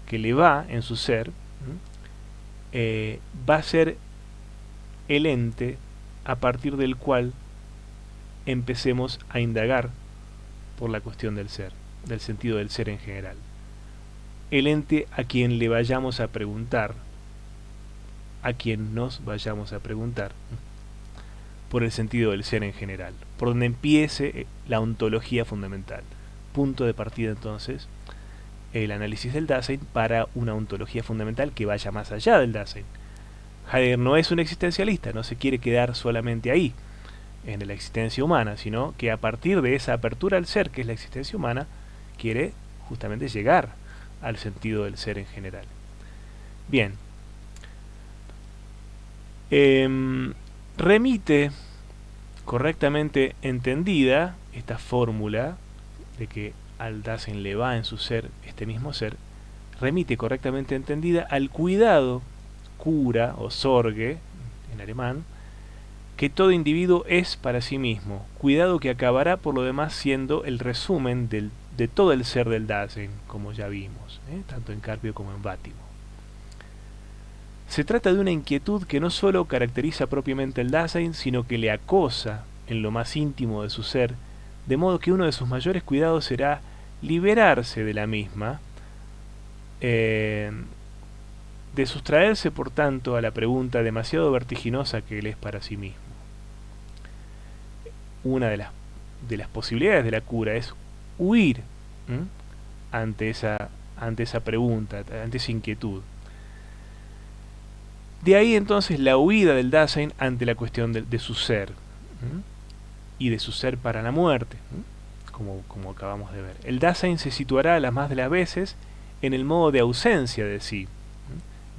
que le va en su ser, va a ser el ente a partir del cual empecemos a indagar por la cuestión del ser, del sentido del ser en general. El ente a quien le vayamos a preguntar, a quien nos vayamos a preguntar por el sentido del ser en general, por donde empiece la ontología fundamental. Punto de partida entonces el análisis del Dasein para una ontología fundamental que vaya más allá del Dasein. Heidegger no es un existencialista, no se quiere quedar solamente ahí, en la existencia humana, sino que a partir de esa apertura al ser, que es la existencia humana, quiere justamente llegar al sentido del ser en general. Bien. Remite correctamente entendida esta fórmula de que al Dasein le va en su ser este mismo ser, remite correctamente entendida al cuidado, cura o Sorge en alemán, que todo individuo es para sí mismo, cuidado que acabará por lo demás siendo el resumen de todo el ser del Dasein, como ya vimos, tanto en Carpio como en Bátimo. Se trata de una inquietud que no solo caracteriza propiamente el Dasein, sino que le acosa en lo más íntimo de su ser, de modo que uno de sus mayores cuidados será liberarse de la misma, de sustraerse por tanto a la pregunta demasiado vertiginosa que él es para sí mismo. Una de las posibilidades de la cura es huir ante esa pregunta, ante esa inquietud. De ahí entonces la huida del Dasein ante la cuestión de su ser y de su ser para la muerte, como acabamos de ver. El Dasein se situará las más de las veces en el modo de ausencia de sí,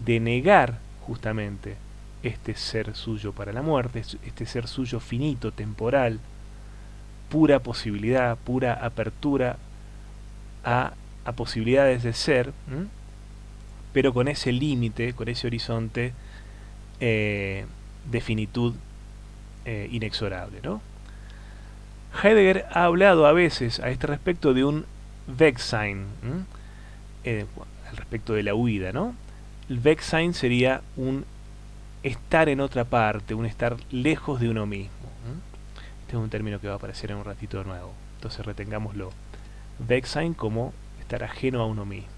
de negar justamente este ser suyo para la muerte, este ser suyo finito, temporal, pura posibilidad, pura apertura a posibilidades de ser, pero con ese límite, con ese horizonte de finitud inexorable, ¿no? Heidegger ha hablado a veces a este respecto de un Wegsein, al respecto de la huida, ¿no? El Wegsein sería un estar en otra parte, un estar lejos de uno mismo. Este es un término que va a aparecer en un ratito de nuevo, entonces retengámoslo. Wegsein como estar ajeno a uno mismo.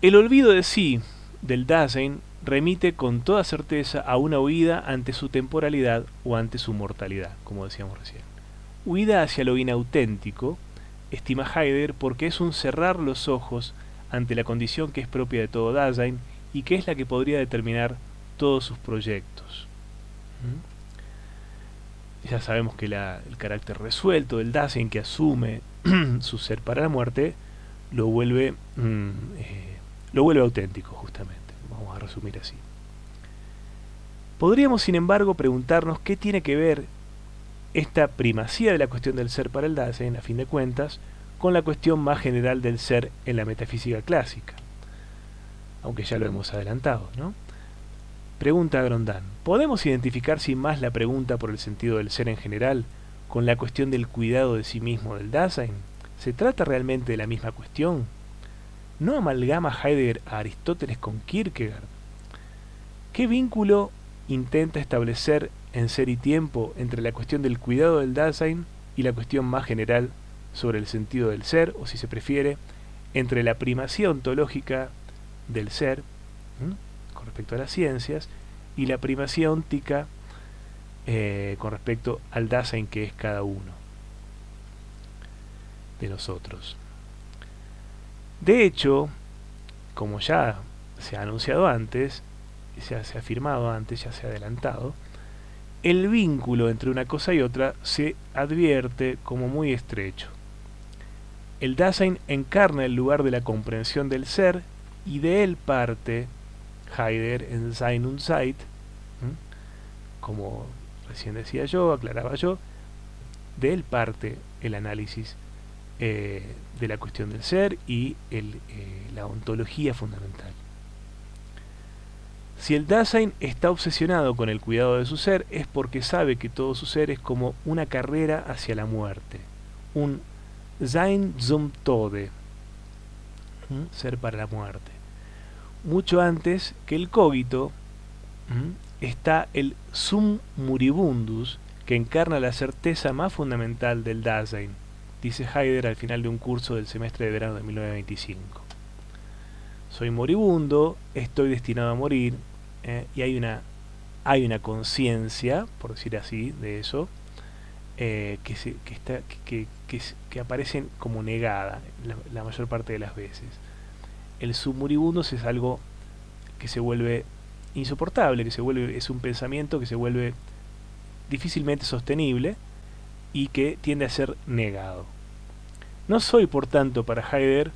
El olvido de sí del Dasein remite con toda certeza a una huida ante su temporalidad o ante su mortalidad, como decíamos recién. Huida hacia lo inauténtico, estima Heidegger, porque es un cerrar los ojos ante la condición que es propia de todo Dasein y que es la que podría determinar todos sus proyectos. Ya sabemos que el carácter resuelto del Dasein que asume su ser para la muerte lo vuelve auténtico, justamente. Vamos a resumir así. Podríamos, sin embargo, preguntarnos qué tiene que ver esta primacía de la cuestión del ser para el Dasein, a fin de cuentas, con la cuestión más general del ser en la metafísica clásica, aunque ya lo hemos adelantado, ¿no? Pregunta Grondán: ¿podemos identificar sin más la pregunta por el sentido del ser en general con la cuestión del cuidado de sí mismo del Dasein? ¿Se trata realmente de la misma cuestión? ¿No amalgama Heidegger a Aristóteles con Kierkegaard? ¿Qué vínculo intenta establecer en Ser y Tiempo entre la cuestión del cuidado del Dasein y la cuestión más general sobre el sentido del ser, o si se prefiere, entre la primacía ontológica del ser, con respecto a las ciencias, y la primacía óntica con respecto al Dasein que es cada uno de nosotros? De hecho, como ya se ha anunciado antes, se ha afirmado antes, ya se ha adelantado, el vínculo entre una cosa y otra se advierte como muy estrecho. El Dasein encarna el lugar de la comprensión del ser y de él parte Heidegger en Sein und Zeit, como recién decía yo, aclaraba yo, de él parte el análisis de la cuestión del ser y la ontología fundamental. Si el Dasein está obsesionado con el cuidado de su ser, es porque sabe que todo su ser es como una carrera hacia la muerte, un Sein zum Tode, ser para la muerte. Mucho antes que el cogito está el Sum Muribundus, que encarna la certeza más fundamental del Dasein, dice Heidegger al final de un curso del semestre de verano de 1925. Soy moribundo, estoy destinado a morir, y hay una conciencia, por decir así, de eso, que aparece como negada la mayor parte de las veces. El submoribundos es algo que se vuelve insoportable, es un pensamiento que se vuelve difícilmente sostenible y que tiende a ser negado. No soy, por tanto, para Heidegger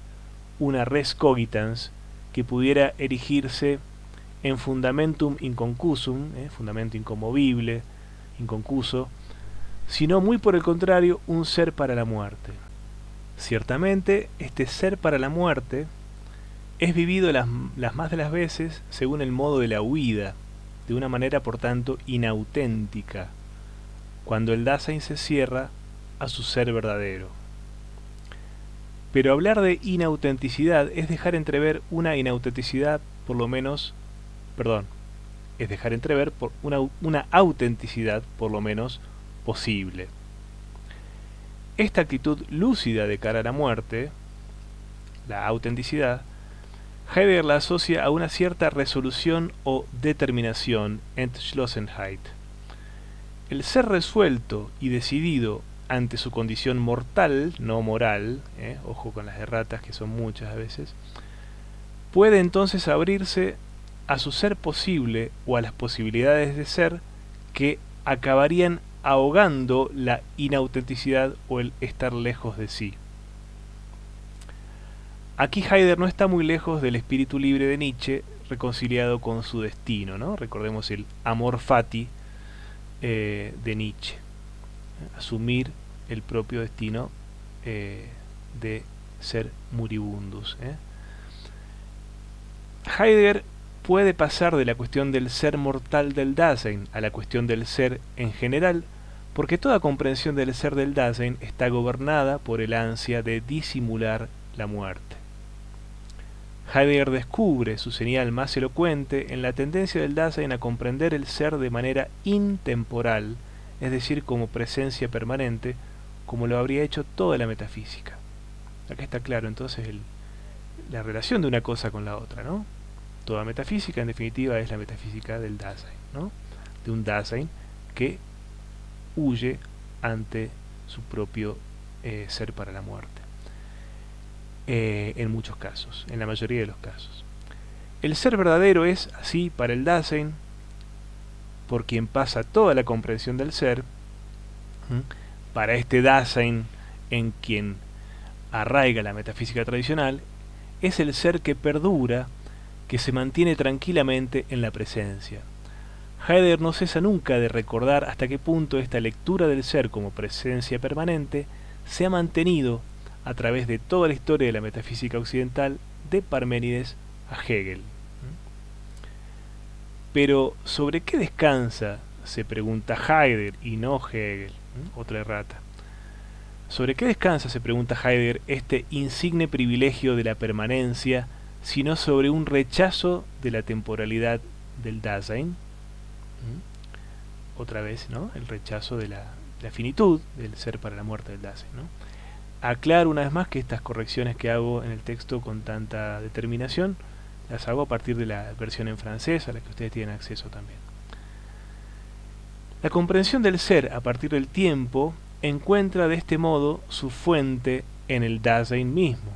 una res cogitans que pudiera erigirse en fundamentum inconcusum, fundamento inconmovible, inconcuso, sino muy por el contrario, un ser para la muerte. Ciertamente, este ser para la muerte es vivido las más de las veces según el modo de la huida, de una manera por tanto inauténtica, cuando el Dasein se cierra a su ser verdadero. Pero hablar de inautenticidad es dejar entrever una inautenticidad por lo menos, es dejar entrever por una autenticidad por lo menos posible. Esta actitud lúcida de cara a la muerte, la autenticidad, Heidegger la asocia a una cierta resolución o determinación, Entschlossenheit. El ser resuelto y decidido ante su condición mortal, no moral, ojo con las erratas que son muchas a veces, puede entonces abrirse a su ser posible o a las posibilidades de ser que acabarían ahogando la inautenticidad o el estar lejos de sí. Aquí Heidegger no está muy lejos del espíritu libre de Nietzsche reconciliado con su destino, ¿no? Recordemos el amor fati de Nietzsche, asumir el propio destino de ser muribundus. Heidegger puede pasar de la cuestión del ser mortal del Dasein a la cuestión del ser en general, porque toda comprensión del ser del Dasein está gobernada por el ansia de disimular la muerte. Heidegger descubre su señal más elocuente en la tendencia del Dasein a comprender el ser de manera intemporal, es decir, como presencia permanente, como lo habría hecho toda la metafísica. Acá está claro entonces la relación de una cosa con la otra, ¿no? Toda metafísica, en definitiva, es la metafísica del Dasein, ¿no? De un Dasein que huye ante su propio ser para la muerte. En muchos casos, en la mayoría de los casos. El ser verdadero es, así, para el Dasein, por quien pasa toda la comprensión del ser, para este Dasein en quien arraiga la metafísica tradicional, es el ser que perdura, que se mantiene tranquilamente en la presencia. Heidegger no cesa nunca de recordar hasta qué punto esta lectura del ser como presencia permanente se ha mantenido a través de toda la historia de la metafísica occidental, de Parménides a Hegel. Pero ¿sobre qué descansa? Se pregunta Heidegger y no Hegel. Otra errata. ¿Sobre qué descansa, se pregunta Heidegger, este insigne privilegio de la permanencia, sino sobre un rechazo de la temporalidad del Dasein? Otra vez, ¿no? El rechazo de la finitud del ser para la muerte del Dasein, ¿no? Aclaro una vez más que estas correcciones que hago en el texto con tanta determinación las hago a partir de la versión en francés, a la que ustedes tienen acceso también. La comprensión del ser a partir del tiempo encuentra de este modo su fuente en el Dasein mismo.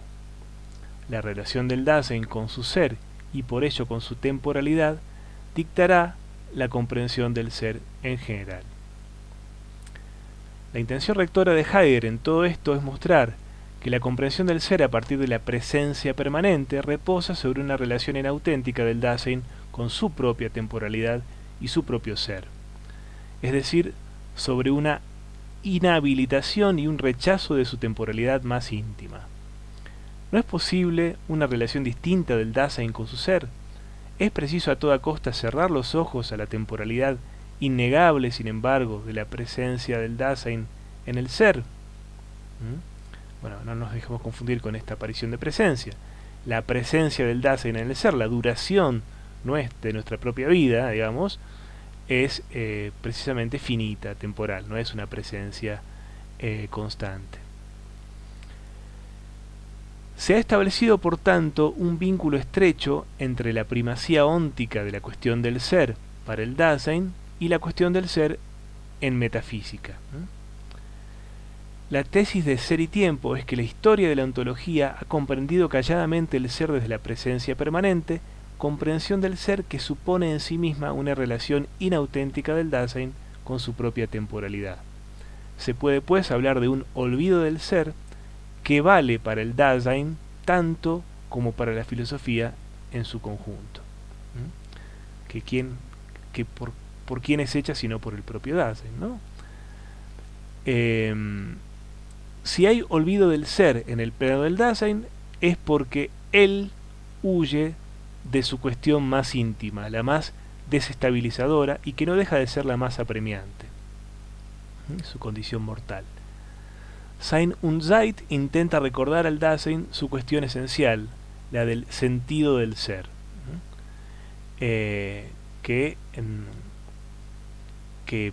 La relación del Dasein con su ser y por ello con su temporalidad dictará la comprensión del ser en general. La intención rectora de Heidegger en todo esto es mostrar que la comprensión del ser a partir de la presencia permanente reposa sobre una relación inauténtica del Dasein con su propia temporalidad y su propio ser, es decir, sobre una inhabilitación y un rechazo de su temporalidad más íntima. ¿No es posible una relación distinta del Dasein con su ser? ¿Es preciso a toda costa cerrar los ojos a la temporalidad innegable, sin embargo, de la presencia del Dasein en el ser? Bueno, no nos dejemos confundir con esta aparición de presencia. La presencia del Dasein en el ser, la duración de nuestra propia vida, digamos, es precisamente finita, temporal, no es una presencia constante. Se ha establecido, por tanto, un vínculo estrecho entre la primacía óntica de la cuestión del ser para el Dasein y la cuestión del ser en metafísica. La tesis de Ser y Tiempo es que la historia de la ontología ha comprendido calladamente el ser desde la presencia permanente, comprensión del ser que supone en sí misma una relación inauténtica del Dasein con su propia temporalidad. Se puede, pues, hablar de un olvido del ser que vale para el Dasein tanto como para la filosofía en su conjunto. Por quién es hecha sino por el propio Dasein, ¿no? Si hay olvido del ser en el plano del Dasein, es porque él huye de su cuestión más íntima, la más desestabilizadora y que no deja de ser la más apremiante, su condición mortal. Sein und Zeit intenta recordar al Dasein su cuestión esencial, la del sentido del ser, que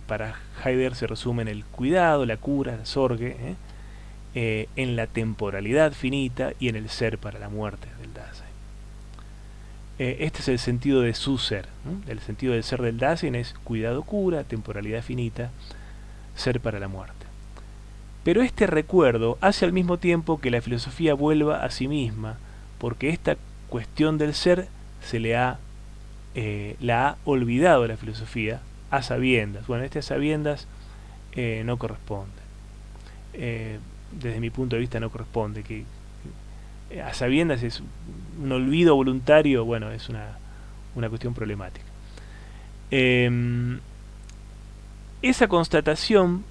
para Heidegger se resume en el cuidado, la cura, la sorge, en la temporalidad finita y en el ser para la muerte del Dasein. Este es el sentido de su ser. El sentido del ser del Dasein es cuidado, cura, temporalidad finita, ser para la muerte. Pero este recuerdo hace al mismo tiempo que la filosofía vuelva a sí misma, porque esta cuestión del ser la ha olvidado la filosofía a sabiendas. Bueno, a sabiendas no corresponde. Desde mi punto de vista no corresponde. Que a sabiendas es un olvido voluntario, bueno, es una cuestión problemática. Esa constatación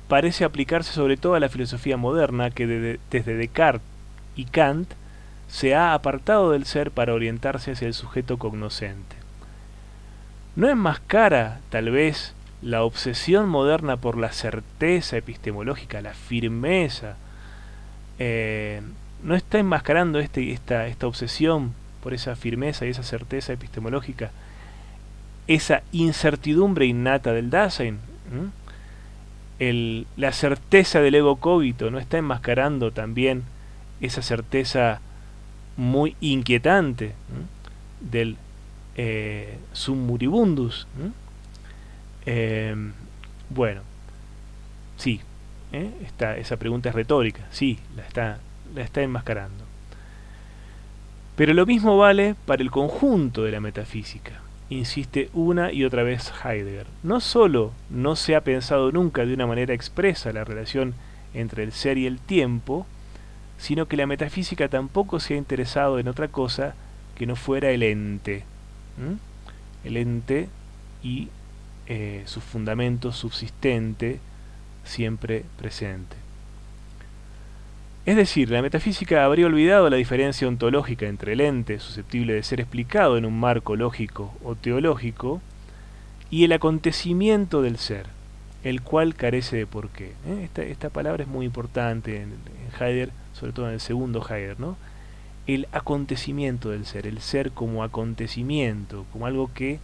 parece aplicarse sobre todo a la filosofía moderna que desde Descartes y Kant se ha apartado del ser para orientarse hacia el sujeto cognoscente. ¿No enmascara, tal vez, la obsesión moderna por la certeza epistemológica, la firmeza? ¿No está enmascarando esta obsesión por esa firmeza y esa certeza epistemológica esa incertidumbre innata del Dasein? La certeza del ego cogito no está enmascarando también esa certeza muy inquietante del sum muribundus. Bueno, sí, esa pregunta es retórica, sí, la está enmascarando. Pero lo mismo vale para el conjunto de la metafísica, insiste una y otra vez Heidegger. No solo no se ha pensado nunca de una manera expresa la relación entre el ser y el tiempo, sino que la metafísica tampoco se ha interesado en otra cosa que no fuera el ente. El ente y su fundamento subsistente, siempre presente. Es decir, la metafísica habría olvidado la diferencia ontológica entre el ente susceptible de ser explicado en un marco lógico o teológico y el acontecimiento del ser, el cual carece de porqué. Esta palabra es muy importante en Heidegger, sobre todo en el segundo Heidegger, ¿no? El acontecimiento del ser, el ser como acontecimiento, como algo que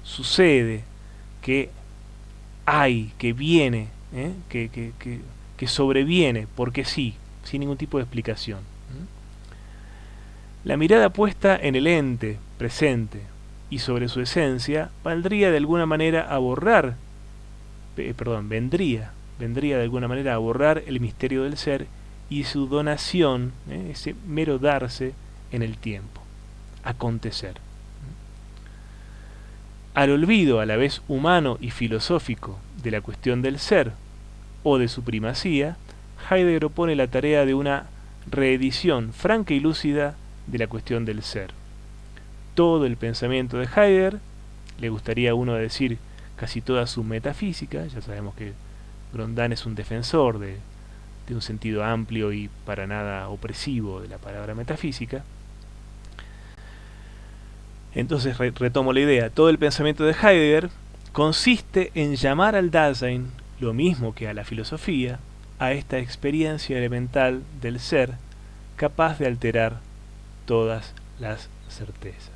sucede, que hay, que viene, que sobreviene, porque sí, sin ningún tipo de explicación. La mirada puesta en el ente presente y sobre su esencia valdría de alguna manera a borrar, vendría de alguna manera a borrar el misterio del ser y su donación, ese mero darse en el tiempo, acontecer. Al olvido a la vez humano y filosófico de la cuestión del ser o de su primacía, Heidegger opone la tarea de una reedición franca y lúcida de la cuestión del ser. Todo el pensamiento de Heidegger, le gustaría a uno decir casi toda su metafísica, ya sabemos que Grondin es un defensor de un sentido amplio y para nada opresivo de la palabra metafísica. Entonces retomo la idea, todo el pensamiento de Heidegger consiste en llamar al Dasein, lo mismo que a la filosofía, a esta experiencia elemental del ser capaz de alterar todas las certezas.